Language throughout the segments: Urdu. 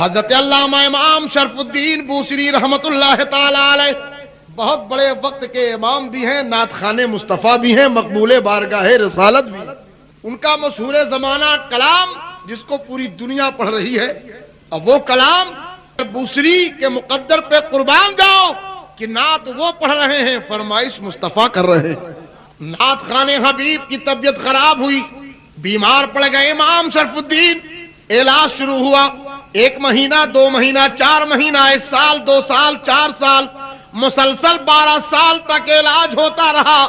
حضرت علامہ امام شرف الدین بوسری رحمت اللہ تعالی علیہ بہت بڑے وقت کے امام بھی ہیں، نعت خوان مصطفیٰ بھی ہیں، مقبول بارگاہ رسالت بھی ہیں۔ ان کا مشہور زمانہ کلام جس کو پوری دنیا پڑھ رہی ہے، اب وہ کلام بوسری کے مقدر پہ قربان جاؤ کہ نعت وہ پڑھ رہے ہیں، فرمائش مصطفیٰ کر رہے ہیں۔ نعت خوان حبیب کی طبیعت خراب ہوئی، بیمار پڑ گئے امام شرف الدین، علاج شروع ہوا، 1 مہینہ 2 مہینہ 4 مہینہ 1 سال 2 سال 4 سال مسلسل 12 سال تک علاج ہوتا رہا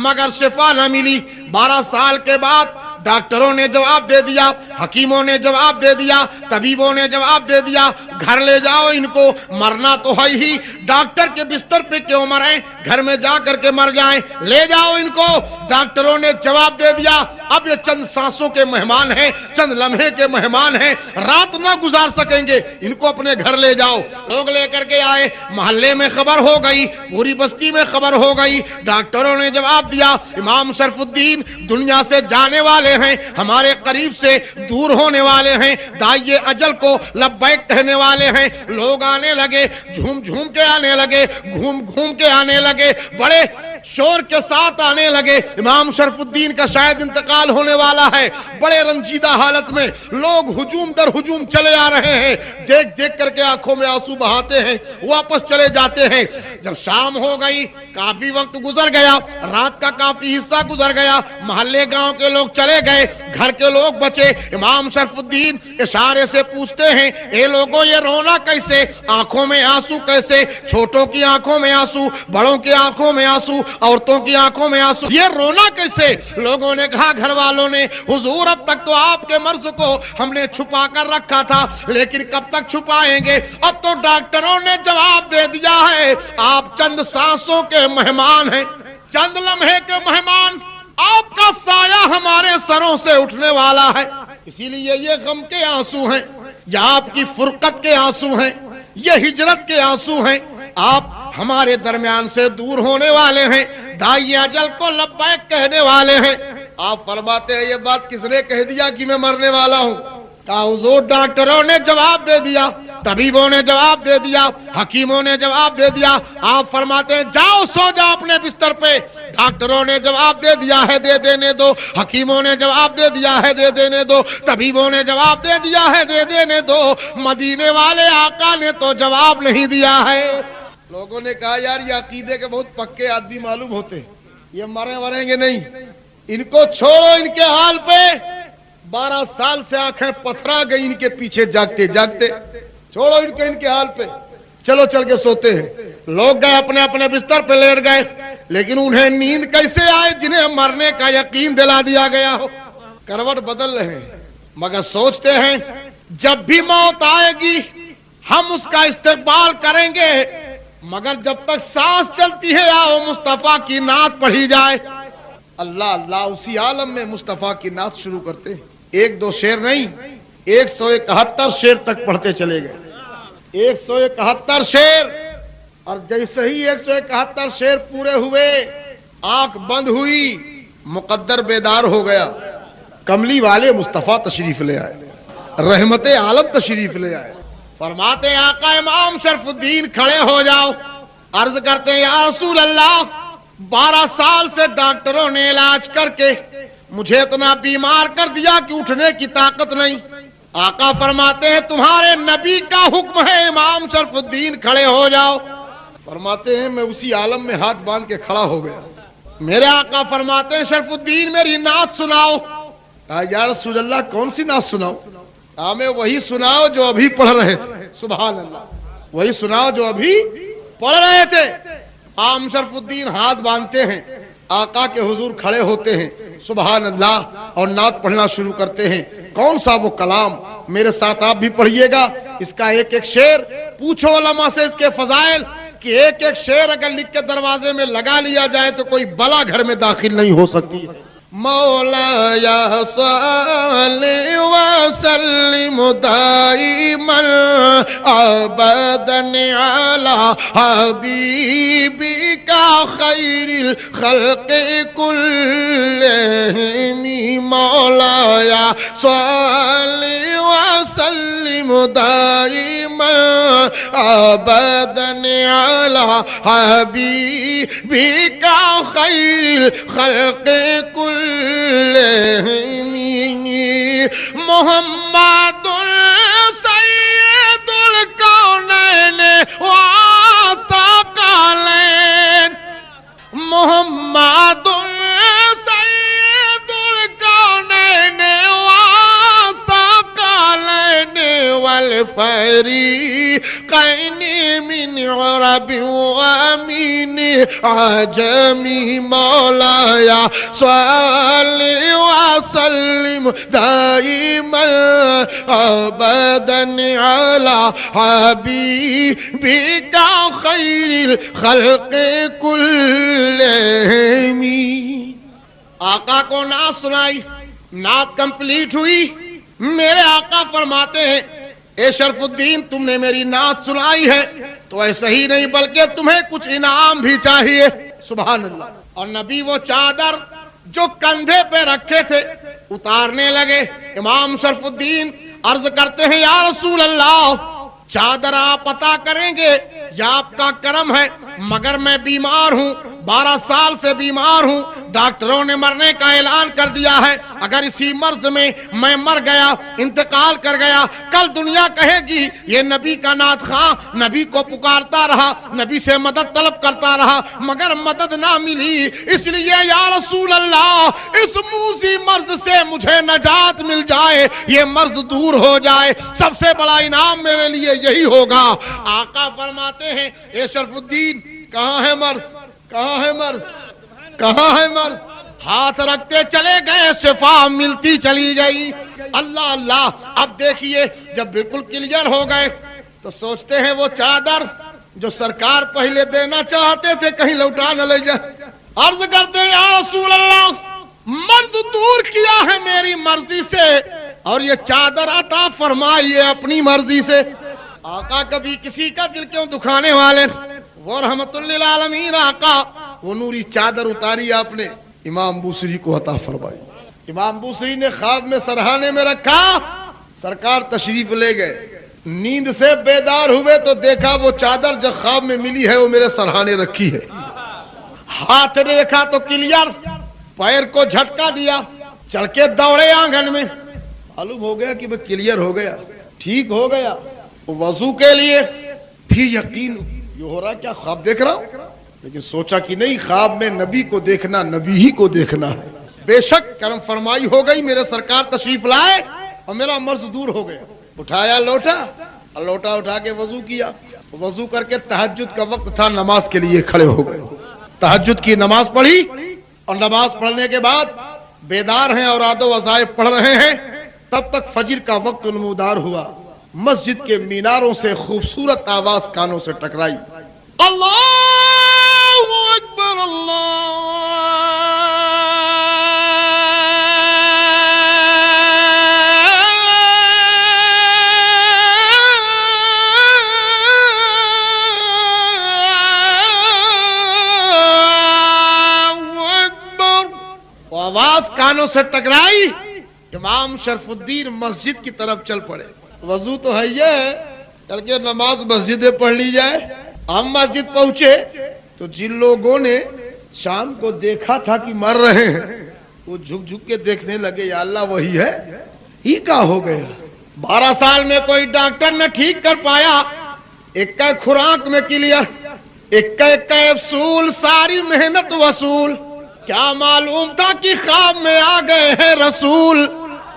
مگر شفا نہ ملی۔ 12 سال کے بعد ڈاکٹروں نے جواب دے دیا، حکیموں نے جواب دے دیا، طبیبوں نے جواب دے دیا، گھر لے جاؤ ان کو، مرنا تو ہے ہی، ڈاکٹر کے بستر پہ کیوں مریں، گھر میں جا کر کے مر جائیں، لے جاؤ ان کو۔ ڈاکٹروں نے جواب دے دیا اب یہ چند سانسوں کے مہمان ہیں، چند لمحے کے مہمان ہیں، رات نہ گزار سکیں گے، ان کو اپنے گھر لے جاؤ۔ لوگ لے کر کے آئے، محلے میں خبر ہو گئی، پوری بستی میں خبر ہو گئی۔ ڈاکٹروں نے جواب دیا امام شرف الدین دنیا سے جانے والے ہیں، ہمارے قریب سے دور ہونے والے ہیں، داعیے اجل کو لبیک کہنے والے ہیں۔ لوگ آنے لگے، جھوم جھوم کے آنے لگے، گھوم گھوم کے آنے لگے، بڑے شور کے ساتھ آنے لگے۔ امام شرف الدین کا شاید انتقال ہونے والا ہے، بڑے رنجیدہ حالت میں لوگ ہجوم در ہجوم چلے آ رہے ہیں، دیکھ دیکھ کر کے آنکھوں میں آنسو بہاتے ہیں، واپس چلے جاتے ہیں۔ جب شام ہو گئی، کافی وقت گزر گیا، رات کا کافی حصہ گزر گیا، محلے گاؤں کے لوگ چلے گئے، گھر کے لوگ بچے۔ امام شرف الدین اشارے سے پوچھتے ہیں اے لوگوں یہ رونا کیسے، آنکھوں میں آنسو کیسے، چھوٹوں کی آنکھوں میں آنسو، بڑوں کی آنکھوں میں آنسو، عورتوں کی آنکھوں میں آنسو، یہ رونا کیسے؟ لوگوں نے کہا گھر والوں نے حضور اب تک تو آپ کے مرض کو ہم نے چھپا کر رکھا تھا، لیکن کب تک چھپائیں گے، اب تو ڈاکٹروں نے جواب دے دیا ہے آپ چند سانسوں کے مہمان ہیں، چند لمحے کے مہمان، آپ کا سایہ ہمارے سروں سے اٹھنے والا ہے، اسی لیے یہ غم کے آنسو ہیں، یہ آپ کی فرقت کے آنسو ہیں، یہ ہجرت کے آنسو ہیں، آپ ہمارے درمیان سے دور ہونے والے ہیں، داعی اجل کو لبیک کہنے والے ہیں۔ آپ فرماتے ہیں یہ بات کس نے کہہ دیا کہ میں مرنے والا ہوں؟ کہا حضور ڈاکٹروں نے جواب دے دیا، طبیبوں نے جواب دے دیا، حکیموں نے جواب دے دیا۔ آپ فرماتے ہیں جاؤ سو جاؤ اپنے بستر پہ، ڈاکٹروں نے جواب دے دیا ہے دے دینے دو، حکیموں نے جواب دے دیا ہے دے دینے دو، طبیبوں نے جواب دے دیا ہے دے دینے دو، مدینے والے آقا نے تو جواب نہیں دیا ہے۔ لوگوں نے کہا یار یہ عقیدے کے بہت پکے آدمی معلوم ہوتے ہیں، یہ مریں گے نہیں، ان کو چھوڑو ان کے حال پہ۔ 12 سال سے آنکھیں پتھرا گئی ان کے پیچھے جاگتے جاگتے، چھوڑو ان کو ان کے حال پہ، چلو چل کے سوتے ہیں۔ لوگ گئے اپنے اپنے بستر پہ لیٹ گئے، لیکن انہیں نیند کیسے آئے جنہیں مرنے کا یقین دلا دیا گیا ہو؟ کروٹ بدل رہے ہیں مگر سوچتے ہیں جب بھی موت آئے گی ہم اس کا استقبال کریں گے، مگر جب تک سانس چلتی ہے آؤ مصطفیٰ کی نعت پڑھی جائے۔ اللہ اللہ اسی عالم میں مصطفیٰ کی نعت شروع کرتے ہیں، 1-2 شعر نہیں 171 شعر تک پڑھتے چلے گئے، 171 شعر، اور جیسے ہی 171 شعر پورے ہوئے آنکھ بند ہوئی، مقدر بیدار ہو گیا، کملی والے مصطفیٰ تشریف لے آئے، رحمت عالم تشریف لے آئے۔ فرماتے ہیں آقا امام شرف الدین کھڑے ہو جاؤ، عرض کرتے ہیں یا رسول اللہ 12 سال سے ڈاکٹروں نے علاج کر کے مجھے اتنا بیمار کر دیا کہ اٹھنے کی طاقت نہیں۔ آقا فرماتے ہیں تمہارے نبی کا حکم ہے امام شرف الدین کھڑے ہو جاؤ۔ فرماتے ہیں میں اسی عالم میں ہاتھ باندھ کے کھڑا ہو گیا، میرے آقا فرماتے ہیں شرف الدین میری نعت سناؤ۔ کہا یا رسول اللہ کون سی نعت سناؤ؟ ہمیں وہی سناؤ جو ابھی پڑھ رہے تھے، سبحان اللہ، وہی سناؤ جو ابھی پڑھ رہے تھے۔ امام شرف الدین ہاتھ باندھتے ہیں، آقا کے حضور کھڑے ہوتے ہیں، سبحان اللہ، اور نعت پڑھنا شروع کرتے ہیں۔ کون سا وہ کلام، میرے ساتھ آپ بھی پڑھیے گا، اس کا ایک ایک شعر پوچھو علماء سے اس کے فضائل، کہ ایک ایک شعر اگر لکھ کے دروازے میں لگا لیا جائے تو کوئی بلا گھر میں داخل نہیں ہو سکتی۔ مولایا صلی وسلم دائما ابدا علی حبیبک خیر الخلق کلہم مولایا صلی وسلم دائما ابدا علی حبیبک خیر الخلق کلہم محمد سید الکونین والثقلین محمد سید الکونین والثقلین والفریقین من عرب ومن عجم مولایا صلی وسلم دائما ابدا علی حبیبک خیر الخلق کلہم. آقا کو نعت سنائی, نعت کمپلیٹ ہوئی. میرے آقا فرماتے ہیں اے شرف الدین تم نے میری نعت سنائی ہے تو ایسا ہی نہیں بلکہ تمہیں کچھ انعام بھی چاہیے. سبحان اللہ. اور نبی وہ چادر جو کندھے پہ رکھے تھے اتارنے لگے. امام شرف الدین عرض کرتے ہیں یا رسول اللہ چادر آپ عطا کریں گے یا آپ کا کرم ہے, مگر میں بیمار ہوں, 12 سال سے بیمار ہوں. ڈاکٹروں نے مرنے کا اعلان کر دیا ہے. اگر اسی مرض میں میں مر گیا, انتقال کر گیا, کل دنیا کہے گی یہ نبی کا نعت خواں نبی کو پکارتا رہا, نبی سے مدد طلب کرتا رہا مگر مدد نہ ملی. اس لیے یا رسول اللہ اس موذی مرض سے مجھے نجات مل جائے, یہ مرض دور ہو جائے, سب سے بڑا انعام میرے لیے یہی ہوگا. آقا فرماتے ہیں اے شرف الدین کہاں ہے مرض, کہاں ہے مرض, کہاں ہے مرض. ہاتھ رکھتے چلے گئے, شفا ملتی چلی گئی. اللہ اللہ. اب دیکھیے جب بالکل کلیئر ہو گئے تو سوچتے ہیں وہ چادر جو سرکار پہلے دینا چاہتے تھے کہیں لوٹا نہ لے جائے. عرض کرتے ہیں یا رسول اللہ مرض دور کیا ہے میری مرضی سے اور یہ چادر عطا فرمائیے اپنی مرضی سے. آقا کبھی کسی کا دل کیوں دکھانے والے, وہ رحمت للعالمین آقا وہ نوری چادر اتاری آپ نے امام بوسری کو عطا فرمائی. امام بوسری نے خواب میں سرہانے میں رکھا, سرکار تشریف لے گئے. نیند سے بیدار ہوئے تو دیکھا وہ چادر جو خواب میں ملی ہے وہ میرے سرہانے رکھی ہے. ہاتھ دیکھا تو کلیئر, پیر کو جھٹکا دیا, چل کے دوڑے آنگن میں. معلوم ہو گیا کہ وہ کلیئر ہو گیا, ٹھیک ہو گیا. وضو کے لیے بھی یقین یہ ہو رہا کیا خواب دیکھ رہا ہوں, لیکن سوچا کہ نہیں خواب میں نبی کو دیکھنا نبی ہی کو دیکھنا ہے. بے شک کرم فرمائی ہو گئی, میرے سرکار تشریف لائے اور میرا مرض دور ہو گیا. اٹھایا لوٹا اور لوٹا اٹھا کے وضو کیا. وضو کر کے تہجد کا وقت تھا, نماز کے لیے کھڑے ہو گئے. تہجد کی نماز پڑھی اور نماز پڑھنے کے بعد بیدار ہیں اور اوراد و وظائف پڑھ رہے ہیں. تب تک فجر کا وقت نمودار ہوا. مسجد کے میناروں سے خوبصورت آواز کانوں سے ٹکرائی, اللہ اکبر آواز کانوں سے ٹکرائی. امام شرف الدین مسجد کی طرف چل پڑے. وضو تو ہے یہ چل کے نماز مسجد پڑھ لی جائے. ہم مسجد پہنچے تو جن لوگوں نے شام کو دیکھا تھا کہ مر رہے ہیں وہ جھک جھک کے دیکھنے لگے, یا اللہ وہی ہے, ہی کا ہو گیا. 12 سال میں کوئی ڈاکٹر نہ ٹھیک کر پایا. ایک خوراک میں کلیئر, ایک کیپسول, ساری محنت وصول. کیا معلوم تھا کہ خواب میں آ گئے ہیں رسول,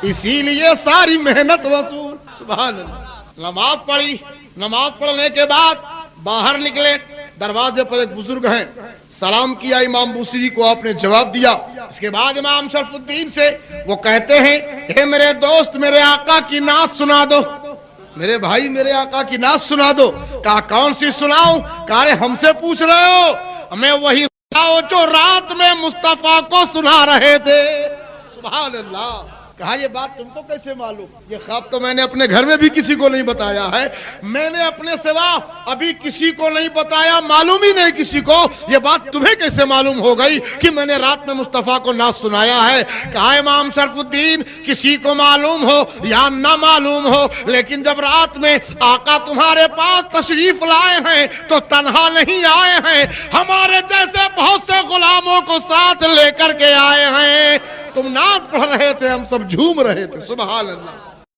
اسی لیے ساری محنت وصول. سبحان اللہ. نماز پڑھی, نماز پڑھنے کے بعد باہر نکلے. دروازے پر ایک بزرگ ہیں, سلام کیا امام بوسری کو, آپ نے جواب دیا. اس کے بعد امام شرف الدین سے وہ کہتے ہیں اے میرے دوست میرے آقا کی نعت سنا دو, میرے بھائی میرے آقا کی نعت سنا دو. کہا کون سی سناؤں؟ کہا ہم سے پوچھ رہے ہو, میں وہی سناؤ جو رات میں مصطفیٰ کو سنا رہے تھے. سبحان اللہ. کہا یہ بات تم کو کیسے معلوم؟ یہ خواب تو میں نے اپنے گھر میں بھی کسی کو نہیں بتایا ہے, میں نے اپنے سوا ابھی کسی کو نہیں بتایا, معلوم ہی نہیں کسی کو. یہ بات تمہیں کیسے معلوم ہو گئی کہ میں نے رات میں مصطفیٰ کو نعت سنایا ہے؟ کہا امام شرف الدین کسی کو معلوم ہو یا نہ معلوم ہو, لیکن جب رات میں آقا تمہارے پاس تشریف لائے ہیں تو تنہا نہیں آئے ہیں, ہمارے جیسے بہت سے غلاموں کو ساتھ لے کر کے آئے ہیں. تم نعت پڑھ رہے تھے, ہم سب جھوم رہے تھے. سبحان اللہ.